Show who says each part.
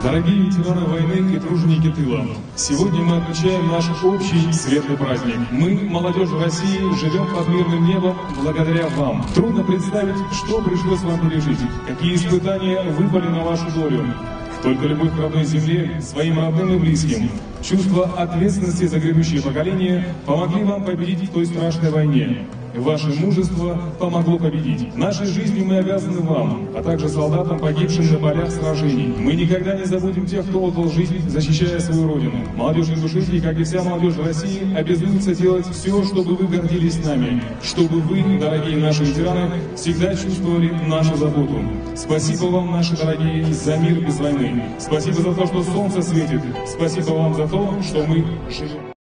Speaker 1: Дорогие ветераны войны и труженики тыла, сегодня мы отмечаем наш общий светлый праздник. Мы, молодежь России, живем под мирным небом благодаря вам. Трудно представить, что пришлось вам пережить, какие испытания выпали на вашу долю. Только любовь к родной земле, своим родным и близким, чувство ответственности за грядущее поколение помогли вам победить в той страшной войне. Ваше мужество помогло победить. Нашей жизнью мы обязаны вам, а также солдатам, погибшим на полях сражений. Мы никогда не забудем тех, кто отдал жизнь, защищая свою родину. Молодежь ингушетии, как и вся молодежь России, обязуется делать все, чтобы вы гордились нами, чтобы вы, дорогие наши ветераны, всегда чувствовали нашу заботу. Спасибо вам, наши дорогие, за мир без войны. Спасибо за то, что солнце светит. Спасибо вам за то, что мы живем.